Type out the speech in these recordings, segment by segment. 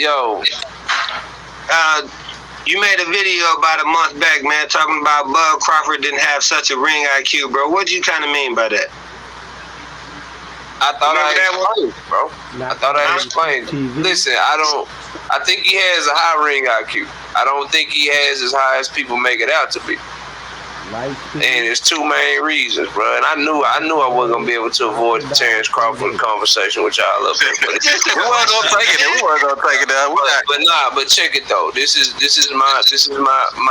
Yo. You made a video about a month back, man, talking about Bud Crawford didn't have such a ring IQ, bro. What do you kind of mean by that? I thought I explained, bro. I thought I explained. Listen, I think he has a high ring IQ. I don't think he has as high as people make it out to be. And it's two main reasons, bro. And I knew I wasn't gonna be able to avoid the Terence Crawford conversation with y'all up there. But we weren't gonna take it there. But check it though. This is my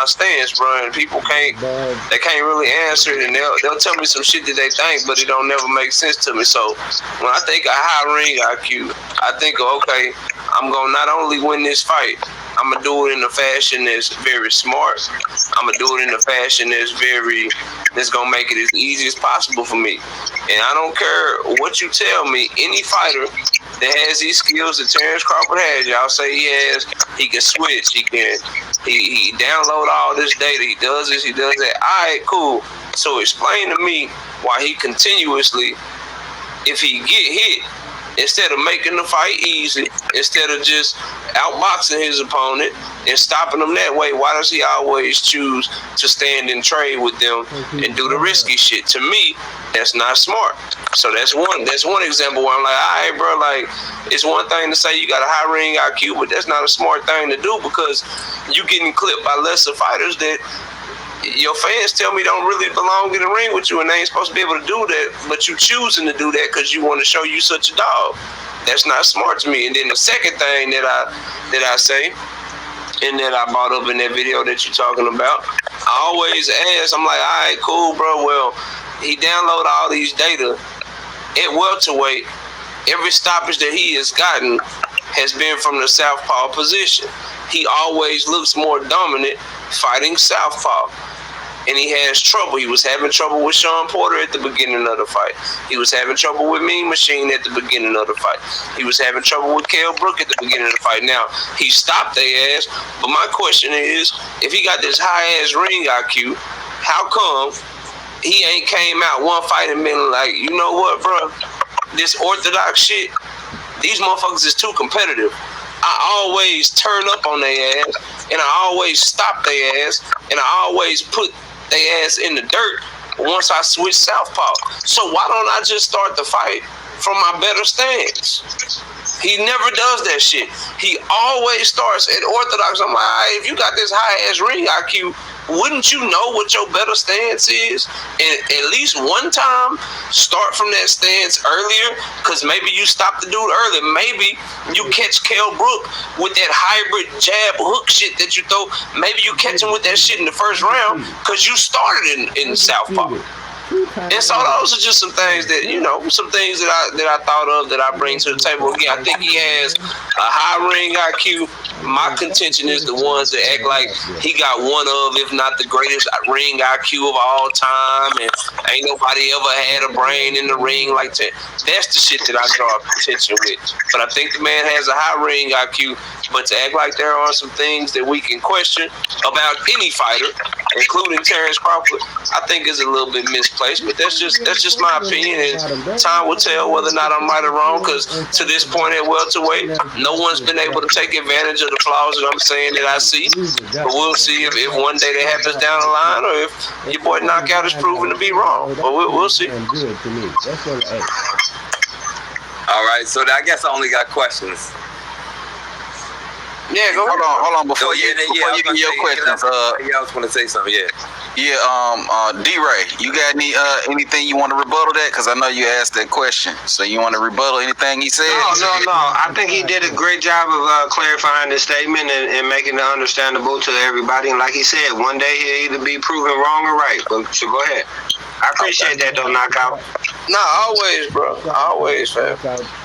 stance, bro. And people can't really answer it, and they'll tell me some shit that they think, but it don't never make sense to me. So when I think a high ring IQ, I think okay, I'm gonna not only win this fight, I'm gonna do it in a fashion that's very smart. I'm gonna do it in a fashion that's gonna make it as easy as possible for me. And I don't care what you tell me, any fighter that has these skills that Terence Crawford has, y'all say he can switch, he download all this data, he does this, he does that. All right, cool. So explain to me why he continuously, if he get hit, instead of making the fight easy, instead of just outboxing his opponent and stopping them that way, why does he always choose to stand and trade with them and do the risky shit? To me, that's not smart. So that's one example where I'm like, all right, bro, like, it's one thing to say you got a high ring IQ, but that's not a smart thing to do, because you getting clipped by lesser fighters that your fans tell me don't really belong in the ring with you, and they ain't supposed to be able to do that, but you choosing to do that because you want to show you such a dog. That's not smart to me. And then the second thing that I say, and that I brought up in that video that you're talking about, I always ask, I'm like, all right, cool, bro, well, he download all these data at welterweight. Every stoppage that he has gotten has been from the southpaw position. He always looks more dominant fighting southpaw. And he has trouble. He was having trouble with Sean Porter at the beginning of the fight. He was having trouble with Mean Machine at the beginning of the fight. He was having trouble with Kell Brook at the beginning of the fight. Now, he stopped their ass. But my question is, if he got this high-ass ring IQ, how come he ain't came out one fight and been like, you know what, bro? This orthodox shit, these motherfuckers is too competitive. I always turn up on their ass, and I always stop their ass, and I always put their ass in the dirt once I switch southpaw. So why don't I just start the fight from my better stance? He never does that shit. He always starts at orthodox. I'm like, all right, if you got this high-ass ring IQ, wouldn't you know what your better stance is? And at least one time, start from that stance earlier, because maybe you stop the dude early. Maybe you catch Kell Brook with that hybrid jab hook shit that you throw. Maybe you catch him with that shit in the first round because you started in southpaw. And so those are just some things that, some things that I thought of that I bring to the table. Again, I think he has a high ring IQ. My contention is the ones that act like he got one of, if not the greatest ring IQ of all time, and ain't nobody ever had a brain in the ring like that. That's the shit that I draw attention with. But I think the man has a high ring IQ, but to act like there are some things that we can question about any fighter, including Terence Crawford, I think is a little bit misplaced. But that's just my opinion, and time will tell whether or not I'm right or wrong, because to this point at welterweight, no one's been able to take advantage of the flaws that I'm saying that I see. But we'll see if one day that happens down the line, or if your boy Knockout is proven to be wrong. But we'll see. All right, so I guess I only got questions. Yeah, go ahead. Hold on. Before you give me your questions, I was going to say something. D-Ray, you got anything you want to rebuttal that? Because I know you asked that question. So you want to rebuttal anything he said? No. I think he did a great job of clarifying his statement and making it understandable to everybody. And like he said, one day he'll either be proven wrong or right. So go ahead. I appreciate that, though, Knockout. Nah, always, bro. Always, fam.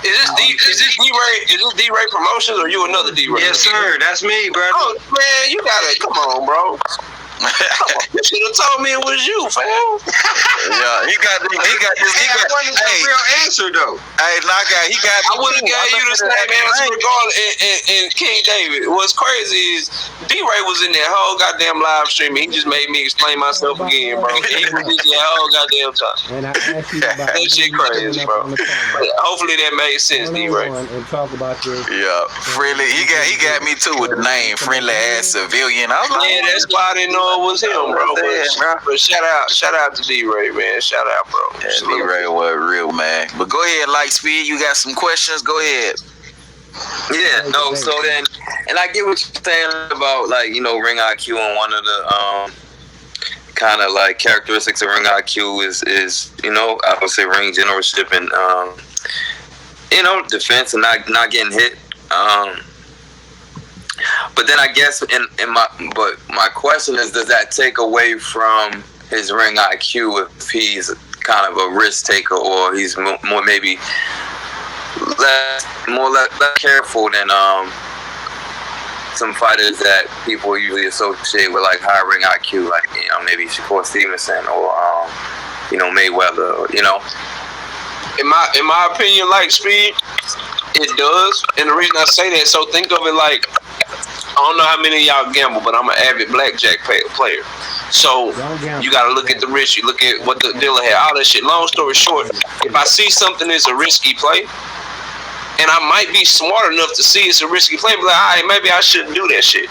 Is this D-Ray Promotions, or you another D-Ray? Yes, sir. That's me, bro. Oh, man, you gotta, come on, bro. You should have told me it was you, fam. Yeah, he got this. Hey, real answer though. Hey, knockout. He got. I would have gave you the same answer regardless. And King David. What's crazy is D-Ray was in that whole goddamn live streaming. He just made me explain myself again, bro. He was in that whole goddamn time. And I asked you about that shit crazy, bro. But hopefully that made sense, D-Ray. And talk about this. Yeah, friendly. He got me too with the name friendly ass civilian. I was like, yeah, that's why I didn't know it was him, bro. But shout out to D-Ray, man. Shout out, bro. Yeah, D-Ray was real, man. But go ahead, Lightspeed. You got some questions? Go ahead. Yeah, no. So then, and I get what you're saying about like ring IQ, and one of the kind of like characteristics of ring IQ is I would say ring generalship and defense and not getting hit. But then I guess my question is, does that take away from his ring IQ if he's kind of a risk taker, or he's more maybe less careful than some fighters that people usually associate with like high ring IQ, like maybe Shakur Stevenson or Mayweather, In my opinion, Lightspeed, it does. And the reason I say that, so think of it like, I don't know how many of y'all gamble, but I'm an avid blackjack player. So you got to look at the risk. You look at what the dealer had, all that shit. Long story short, if I see something is a risky play, and I might be smart enough to see it's a risky play, but like, all right, maybe I shouldn't do that shit.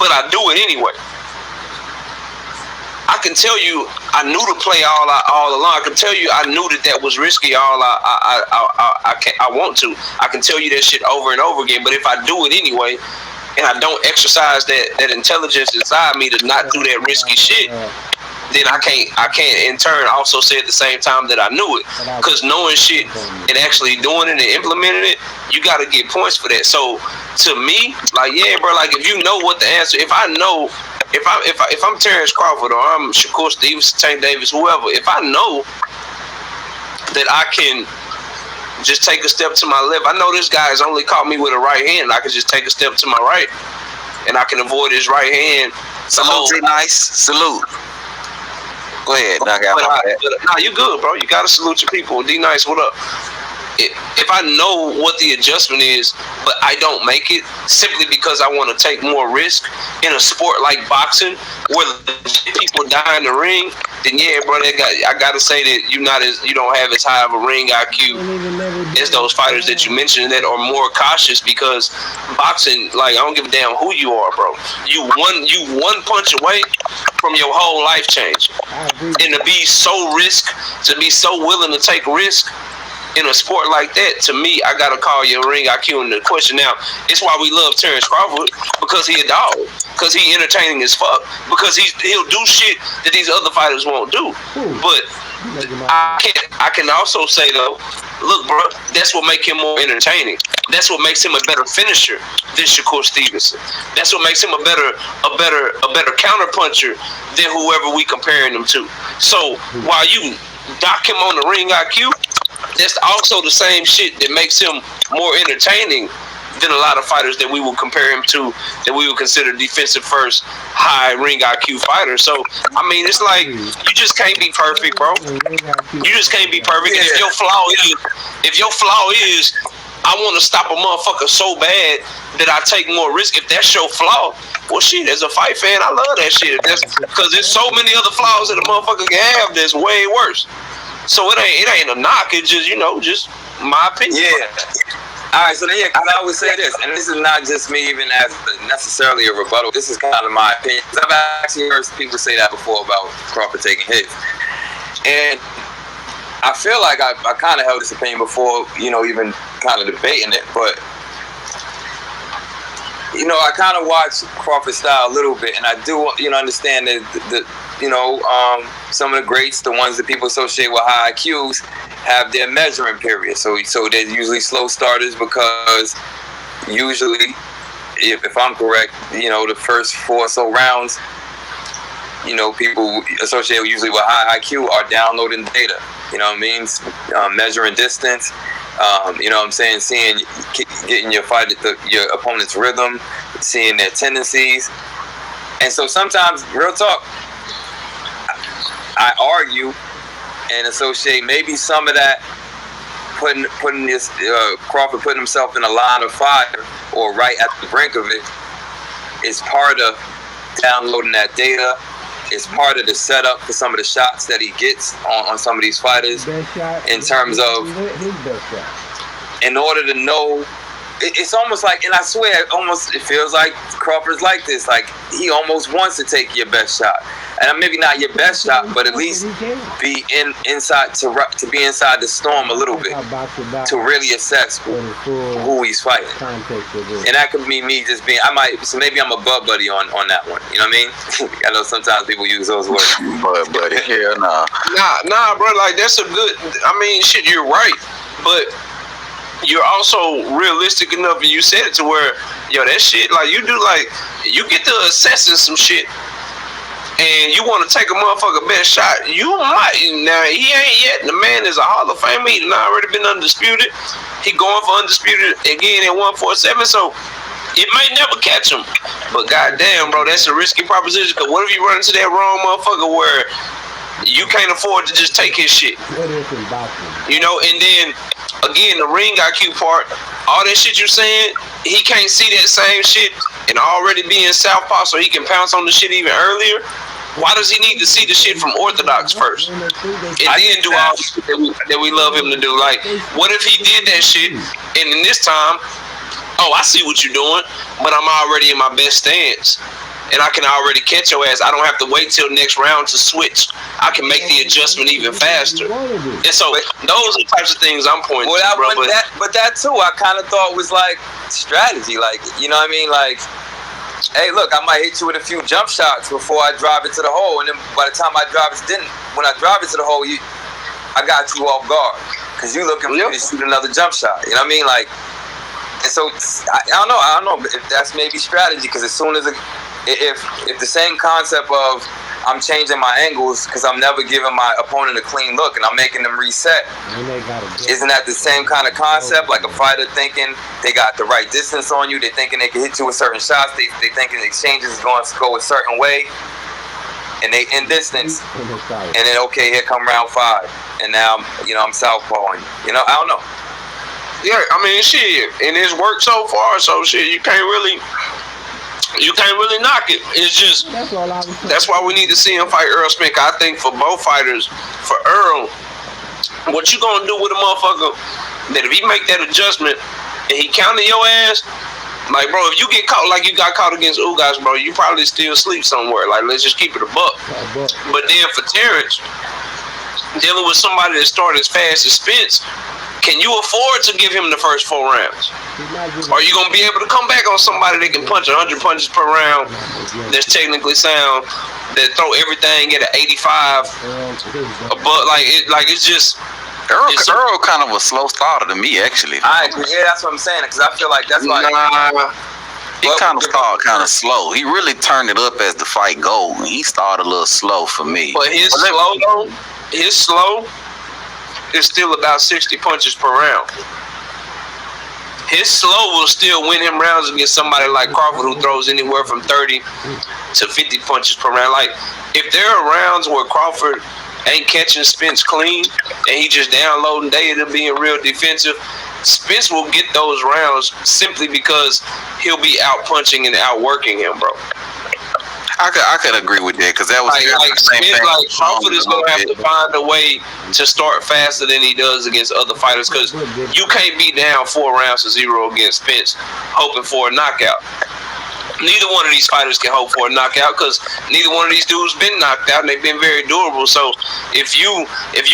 But I do it anyway. I can tell you, I knew the play all along. I can tell you, I knew that was risky. I want to. I can tell you that shit over and over again. But if I do it anyway, and I don't exercise that intelligence inside me to not do that risky shit, then I can't in turn also say at the same time that I knew it. Because knowing shit and actually doing it and implementing it, you got to get points for that. So to me, like, yeah, bro, like if you know what the answer, if I know. If I'm Terence Crawford or I'm Shakur Stevenson, Tank Davis, whoever, if I know that I can just take a step to my left, I know this guy has only caught me with a right hand. I can just take a step to my right, and I can avoid his right hand. Salute, nice. Salute. Go ahead, knock out. Nah, you good, bro. You gotta salute your people. D Nice, what up? If I know what the adjustment is, but I don't make it simply because I want to take more risk in a sport like boxing where people die in the ring, then yeah, bro, I gotta say that you don't have as high of a ring IQ as those fighters that you mentioned that are more cautious, because boxing, like, I don't give a damn who you are, bro. You one punch away from your whole life change, and to be so willing to take risk in a sport like that, to me, I gotta call your ring IQ into question. Now, it's why we love Terence Crawford, because he a dog, because he entertaining as fuck, because he'll do shit that these other fighters won't do. But I can also say though, look, bro, that's what makes him more entertaining. That's what makes him a better finisher than Shakur Stevenson. That's what makes him a better counter puncher than whoever we comparing him to. So while you dock him on the ring IQ, that's also the same shit that makes him more entertaining than a lot of fighters that we will compare him to, that we would consider defensive first, high ring IQ fighters. So, I mean, it's like, you just can't be perfect, bro. You just can't be perfect. If your flaw is, I want to stop a motherfucker so bad that I take more risk. If that's your flaw, well, shit, as a fight fan, I love that shit. Because there's so many other flaws that a motherfucker can have that's way worse. So it ain't a knock. It's just, just my opinion. Yeah. All right. So then, because I always say this, and this is not just me even as necessarily a rebuttal. This is kind of my opinion. I've actually heard people say that before about Crawford taking hits, and I feel like I kind of held this opinion before, even kind of debating it, but I kind of watch Crawford style a little bit, and I do, understand that some of the greats, the ones that people associate with high IQs, have their measuring period. So they're usually slow starters because usually, if I'm correct, the first 4 or so rounds, people associated usually with high IQ are downloading data. You know what I mean? Measuring distance. You know what I'm saying? Getting your opponent's rhythm, seeing their tendencies. And so sometimes, real talk, I argue and associate maybe some of that putting this Crawford putting himself in a line of fire or right at the brink of it is part of downloading that data. It's part of the setup for some of the shots that he gets on some of these fighters in terms of in order to know. It's almost like, and I swear, it feels like Crawford's like this. Like he almost wants to take your best shot, and maybe not your best shot, but at least be inside to be inside the storm a little bit to really assess who he's fighting. And that could be me just being. So maybe I'm a butt buddy on that one. You know what I mean? I know sometimes people use those words. Butt buddy, hell nah. Nah, bro. Like that's a good. I mean, shit, you're right, but you're also realistic enough, and you said it to where, yo, that shit, like, you do, like, you get to assessing some shit, and you want to take a motherfucker best shot, you might. Now, he ain't yet. The man is a Hall of Famer. He's already been undisputed. He going for undisputed again at 147, so it may never catch him. But goddamn, bro, that's a risky proposition, because what if you run into that wrong motherfucker where you can't afford to just take his shit? You know, and then again, the ring IQ part, all that shit you're saying, he can't see that same shit and already be in southpaw so he can pounce on the shit even earlier. Why does he need to see the shit from orthodox first and then do all the shit that we love him to do? Like, what if he did that shit and in this time, oh, I see what you're doing, but I'm already in my best stance and I can already catch your ass. I don't have to wait till next round to switch. I can make the adjustment even faster. And so those are the types of things I'm pointing to, bro. But that too, I kind of thought was like strategy. Like, you know what I mean? Like, hey, look, I might hit you with a few jump shots before I drive it to the hole. And then by the time when I drive it to the hole, I got you off guard. Because you looking for me to shoot another jump shot. You know what I mean? Like, and so, I don't know if that's maybe strategy. Because as soon as if the same concept of I'm changing my angles because I'm never giving my opponent a clean look and I'm making them reset, isn't that the same kind of concept? Like a fighter thinking they got the right distance on you, they're thinking they can hit you with certain shots, they thinking the exchanges is going to go a certain way, and they in distance, and then okay, here come round 5, and now I'm southpawing. I don't know. Yeah, I mean, shit, and it's worked so far, so shit, you can't really knock it. It's just that's why we need to see him fight Earl Spence. I think for both fighters, for Earl, what you gonna do with a motherfucker that if he make that adjustment and he counted your ass, like, bro, if you get caught like you got caught against Ugas, bro, you probably still sleep somewhere. Like, let's just keep it a buck. But then for Terence, dealing with somebody that started as fast as Spence, can you afford to give him the first 4 rounds? Are you going to be able to come back on somebody that can punch 100 punches per round, that's technically sound, that throw everything at an 85? But it's just... Earl kind of a slow starter to me, actually. I agree. Yeah, that's what I'm saying. Because I feel like that's why... He kind of started kind of slow. He really turned it up as the fight go. He started a little slow for me. But his slow is still about 60 punches per round. His slow will still win him rounds against somebody like Crawford, who throws anywhere from 30 to 50 punches per round. Like, if there are rounds where Crawford ain't catching Spence clean and he just downloading data being real defensive, Spence will get those rounds simply because he'll be out punching and outworking him, bro. I could agree with that, because that was the same thing. Like, Crawford is going to have to find a way to start faster than he does against other fighters, because you can't be down 4 rounds to 0 against Spence hoping for a knockout. Neither one of these fighters can hope for a knockout, because neither one of these dudes been knocked out and they've been very durable. So if you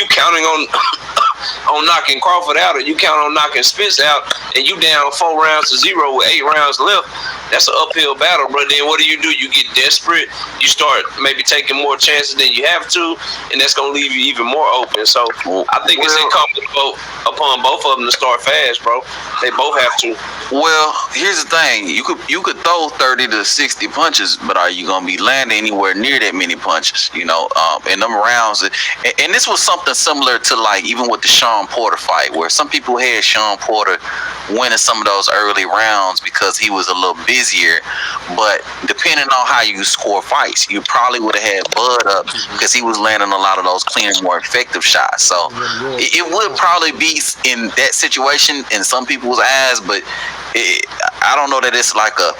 counting on knocking Crawford out, or you count on knocking Spence out, and you down 4 rounds to 0 with 8 rounds left, that's an uphill battle, bro. Then what do? You get desperate. You start maybe taking more chances than you have to, and that's gonna leave you even more open. So I think it's incumbent upon both of them to start fast, bro. They both have to. Well, here's the thing: you could throw 30 to 60 punches, but are you gonna be landing anywhere near that many punches? In them rounds, and this was something similar to, like, even with the Sean Porter fight, where some people had Sean Porter winning some of those early rounds because he was a little bit busier. But depending on how you score fights, you probably would have had Bud up because he was landing a lot of those cleaner, more effective shots. So it would probably be in that situation in some people's eyes, but I don't know that it's like a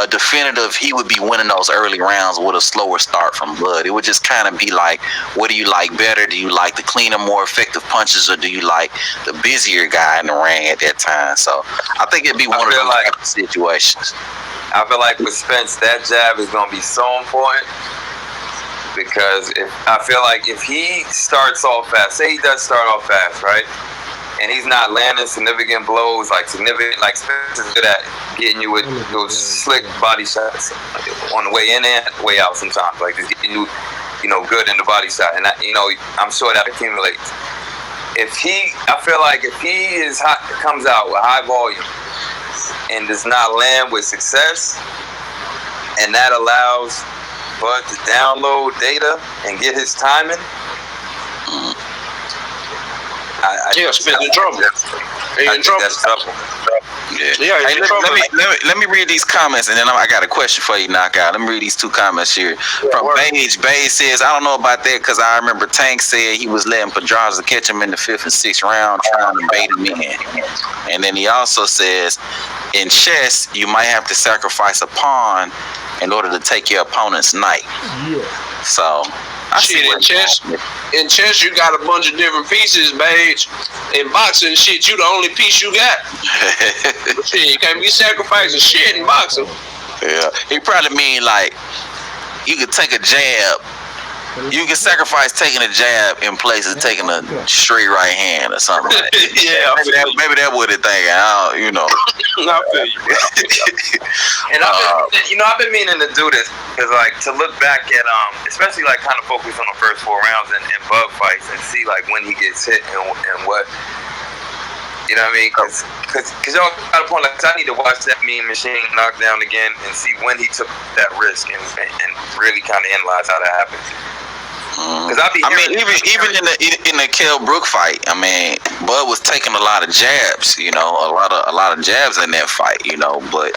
definitive he would be winning those early rounds with a slower start from Bud. It would just kind of be like, what do you like better? Do you like the cleaner, more effective punches, or do you like the busier guy in the ring at that time? So I think it'd be one of those type of situations. I feel like with Spence, that jab is going to be so important because I feel like if he starts off fast, say he does start off fast, right? And he's not landing significant blows, like Spence is good at getting you with those slick body shots on the way in and way out sometimes, like just getting you, good in the body shot. And I'm sure that accumulates. I feel like if he comes out with high volume and does not land with success, and that allows Bud to download data and get his timing. Spence in trouble. That's trouble. Yeah. Hey, let me read these comments, and then I got a question for you, Knockout. Let me read these 2 comments here. From Beige. Beige says, I don't know about that because I remember Tank said he was letting Pedraza catch him in the 5th and 6th round, trying to bait him in. And then he also says, in chess, you might have to sacrifice a pawn in order to take your opponent's knight. Yeah. So in chess, you got a bunch of different pieces, Beige. In boxing, shit, you the only piece you got. Shit, you can't be sacrificing shit in boxing. Yeah, he probably mean like you could take a jab. You can sacrifice taking a jab in place of taking a straight right hand or something like that. Yeah, maybe that what it think. I feel you. And I've been meaning to do this because, like, to look back at especially like kind of focus on the first 4 rounds and Bud fights and see like when he gets hit and what. You know what I mean? Because y'all got a point. Like, I need to watch that Mean Machine knockdown again and see when he took that risk and really kind of analyze how that happened. Because even in the Kell Brook fight, I mean, Bud was taking a lot of jabs. A lot of jabs in that fight. But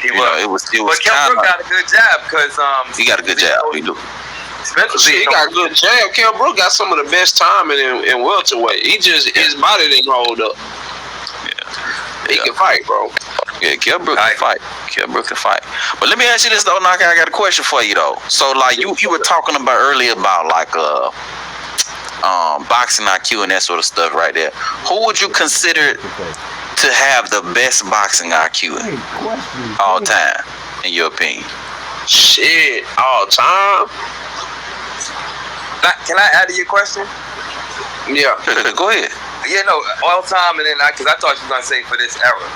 it was. But Kell Brook got a good jab because he got a good jab. He do. He got a good jab. Kell Brook got some of the best timing in welterweight. He just his body didn't hold up. He can fight, bro. Yeah, Kell Brook can fight. Kell Brook can fight. But let me ask you this though, Knockout. I got a question for you though. So like you were talking about earlier about like boxing IQ and that sort of stuff right there. Who would you consider to have the best boxing IQ all time, in your opinion? Shit, all time. Can I add to your question? Yeah. Go ahead. Yeah, no, all time, and then because I thought you were gonna say for this era.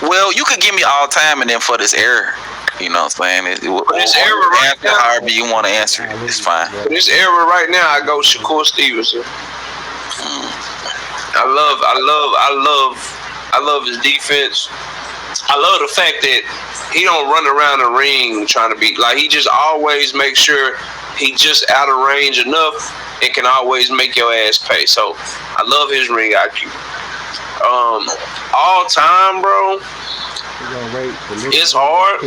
Well, you could give me all time and then for this era. You know what I'm saying? This era right now, however you want to answer it, it's fine. For this era right now, I go Shakur Stevenson. I love his defense. I love the fact that he don't run around the ring trying to be like, he just always makes sure he just out of range enough and can always make your ass pay. So I love his ring IQ. All time, bro, it's hard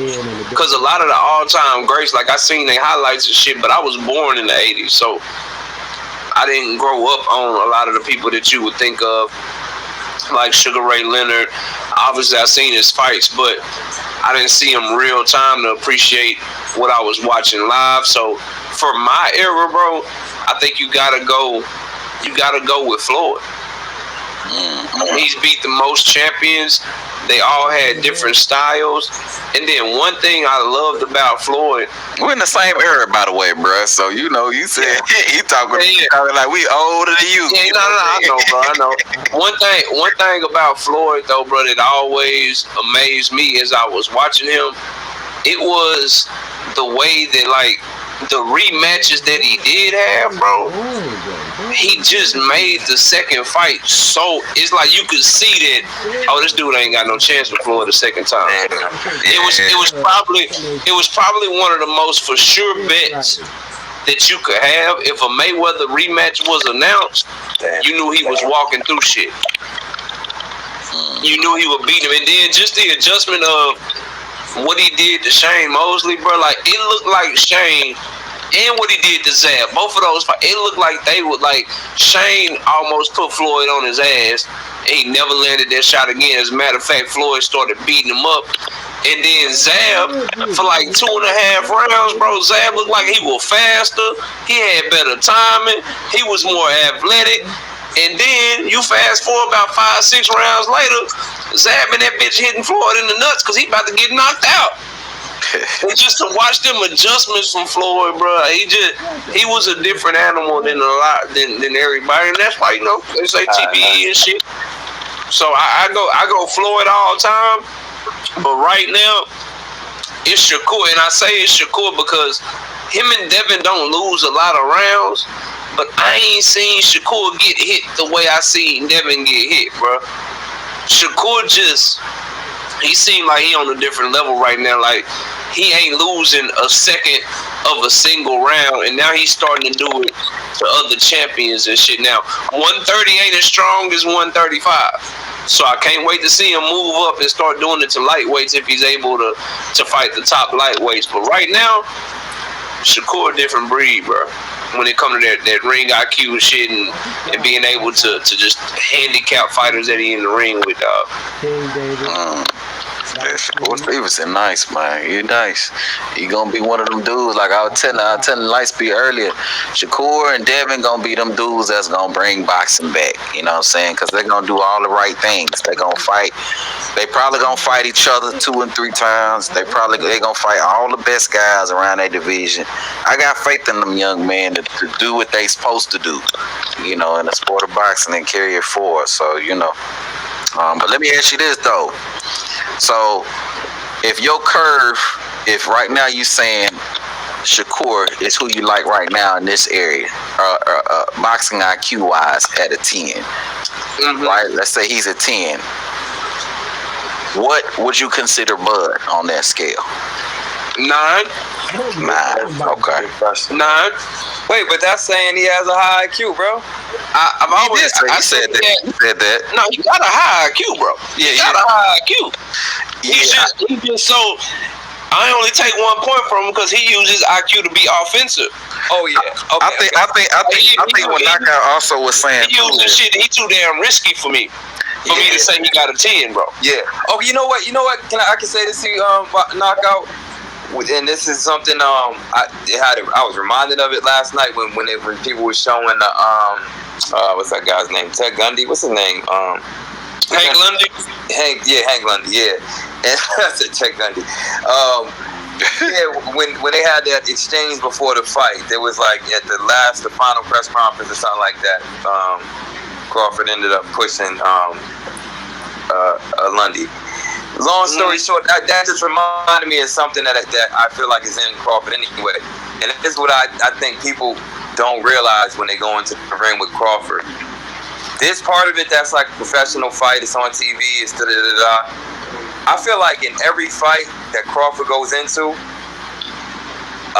because a lot of the all time greats, like I seen their highlights and shit, but I was born in the 80s, so I didn't grow up on a lot of the people that you would think of, like Sugar Ray Leonard. Obviously, I seen his fights, but I didn't see him real time to appreciate what I was watching live. So for my era, bro, I think you gotta go with Floyd. He's beat the most champions. They all had different styles. And then one thing I loved about Floyd, we're in the same era, by the way, bro. So you said he talking like we older than you. Yeah, I know, bro. I know. One thing about Floyd, though, bro, that always amazed me as I was watching him, it was the way that, like, the rematches that he did have, bro, he just made the second fight so, it's like you could see that, oh, this dude ain't got no chance with Floyd the second time. It was probably one of the most for sure bets that you could have. If a Mayweather rematch was announced, you knew he was walking through shit. you knew he would beat him. And then just the adjustment of what he did to Shane Mosley, bro, like, it looked like Shane and what he did to Zab, both of those, it looked like they would, like, Shane almost put Floyd on his ass, and he never landed that shot again. As a matter of fact, Floyd started beating him up. And then Zab, for like 2.5 rounds, bro, Zab looked like he was faster. He had better timing. He was more athletic. And then you fast forward about 5-6 rounds later, Zab and that bitch hitting Floyd in the nuts because he about to get knocked out. And just to watch them adjustments from Floyd, bro, he was a different animal than everybody, and that's why, you know, they say TBE and shit. So I go Floyd all the time, but right now it's Shakur, and I say it's Shakur because him and Devin don't lose a lot of rounds, but I ain't seen Shakur get hit the way I seen Devin get hit, bro. Shakur he seemed like he on a different level right now. Like, he ain't losing a second of a single round, and now he's starting to do it to other champions and shit. Now, 130 ain't as strong as 135, so I can't wait to see him move up and start doing it to lightweights if he's able to fight the top lightweights. But right now, Shakur a different breed, bro. When it comes to that ring IQ and shit, and being able to just handicap fighters that he in the ring with, dog. King David. Shakur Stevenson, nice, man. He nice. He gonna be one of them dudes. Like I was telling Lightspeed earlier, Shakur and Devin gonna be them dudes that's gonna bring boxing back. You know what I'm saying? Because they're gonna do all the right things. They gonna fight. They probably gonna fight each other 2 and 3 times. They gonna fight all the best guys around their division. I got faith in them young men to do what they supposed to do. You know, in the sport of boxing and carry it forward. So you know. But let me ask you this though. So, if right now you saying Shakur is who you like right now in this area, boxing IQ wise at a 10, right? Let's say he's a 10. What would you consider Bud on that scale? 9. 9. Okay. 9. Wait, but that's saying he has a high IQ, bro. I've always said that. No, he got a high IQ, bro. He got a high IQ. He's just so. I only take 1 point from him because he uses IQ to be offensive. Oh yeah. Okay, I think what Knockout also was saying. He uses shit. He too damn risky for me. For me to say he got a 10, bro. Yeah. Oh, you know what? I can say this to you, Knockout. And this is something I was reminded of it last night when people were showing the what's that guy's name? Ted Gundy. What's his name? Hank Lundy. Hank Lundy. Yeah, and I said Ted Gundy. Yeah, when they had that exchange before the fight, there was like at the final press conference or something like that. Crawford ended up pushing Lundy. Long story short, that just reminded me of something that I feel like is in Crawford anyway. And this is what I think people don't realize when they go into the ring with Crawford. This part of it that's like a professional fight, it's on TV, it's da-da-da-da. I feel like in every fight that Crawford goes into,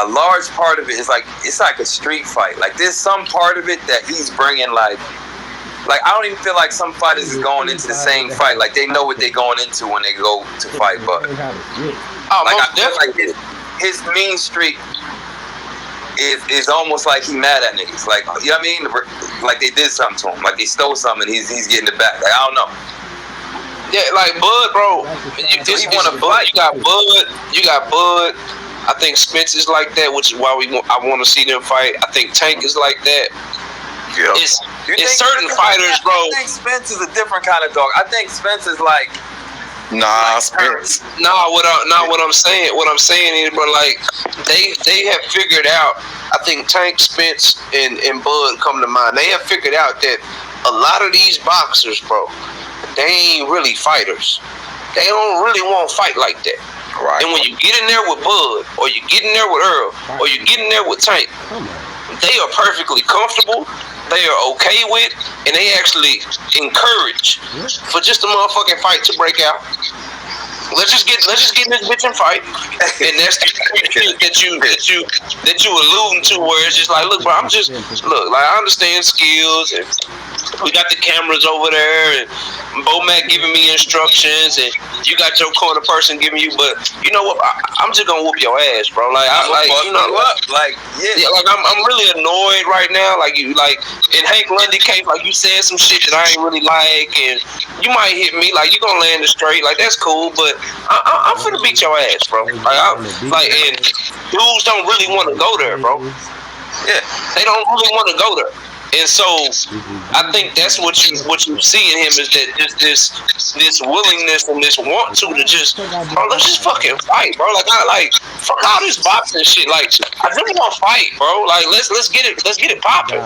a large part of it is like, it's like a street fight. Like there's some part of it that he's bringing like I don't even feel like some fighters is going into the same fight. Like they know what they're going into when they go to fight. But I feel like his mean streak is almost like he mad at niggas. Like, you know what I mean? Like they did something to him. Like they stole something and he's getting it back. Like I don't know. Yeah, like Bud, bro. You got Bud. You got Bud. I think Spence is like that, which is why I want to see them fight. I think Tank is like that. Yeah. It's certain fighters, bro. I think Spence is a different kind of dog. I think Spence is like Spence. What I'm saying is, bro, like they have figured out. I think Tank, Spence, and Bud come to mind. They have figured out that a lot of these boxers, bro, they ain't really fighters. They don't really want to fight like that. Right. And when you get in there with Bud, or you get in there with Earl, or you get in there with Tank, they are perfectly comfortable. They are okay with, and they actually encourage for just a motherfucking fight to break out. let's just get in this bitch and fight. And that's the shit that you alluding to, where it's just like, look, bro, like I understand skills, and we got the cameras over there, and Bo-Mac giving me instructions, and you got your corner person giving you, but you know what? I'm just gonna whoop your ass, bro. Like I'm really annoyed right now. Like in Hank Lundy case, like you said some shit that I ain't really like, and you might hit me, like you gonna land it straight, like that's cool, but I'm finna beat your ass, bro. And dudes don't really want to go there, bro. Yeah, they don't really want to go there. And so, I think that's what you see in him, is that this willingness and this want to just, bro, let's just fucking fight, bro. Like fuck all this boxing shit. Like I really want to fight, bro. Like let's get it popping.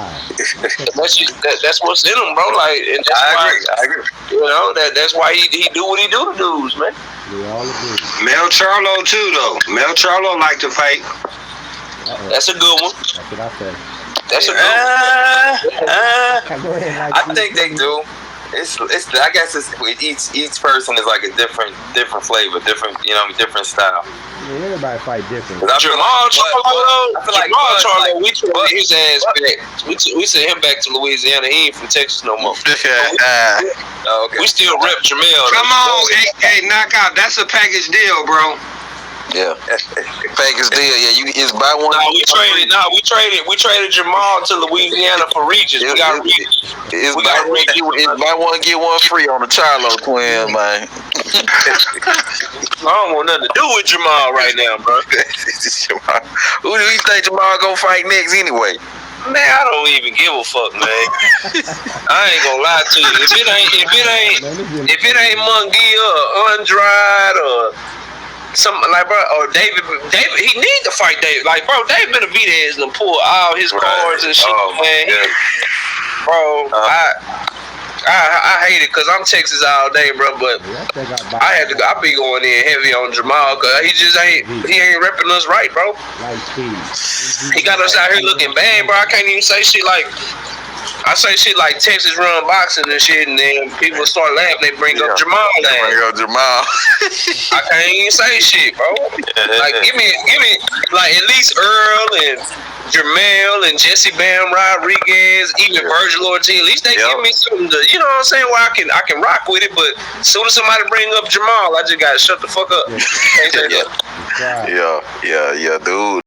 That's what's in him, bro. Like, and that's I agree. You know that's why he do what he do to dudes, man. We all agree. Mel Charlo too, though. Mel Charlo like to fight. That's a good one. That's what I said. That's a good I think they do. It's I guess it's each person is like a different flavor, different style. Yeah, everybody fight different. Jamal Charlo, we took his ass back. We sent him back to Louisiana. He ain't from Texas no more. Okay. We still rep Jamel. Come on, hey, knock out. That's a package deal, bro. Yeah, package deal. Yeah, it's buy one. We traded Jamal to Louisiana for Regis. We got Regis. It's buy one get one free on the Charlo twin, man. I don't want nothing to do with Jamal right now, bro. Who do you think Jamal gonna fight next anyway? Man, I don't even give a fuck, man. I ain't gonna lie to you. If it ain't Munguia or Andrade or something like, bro, or David, he need to fight David. Like, bro, David Benavidez and pull all his cards and shit, man. Yeah. Bro, I hate it because I'm Texas all day, bro. But I be going in heavy on Jamal because he ain't repping us right, bro. He got us out here looking bad, bro. I can't even say shit like. I say shit like Texas run boxing and shit, and then people start laughing. They bring up Jamal. I can't even say shit, bro. Like give me like at least Earl and Jermell and Jesse Bam Rodriguez, even Virgil Ortiz. At least they give me something to, you know what I'm saying? Where I can rock with it. But as soon as somebody bring up Jamal, I just gotta shut the fuck up. Yeah, dude.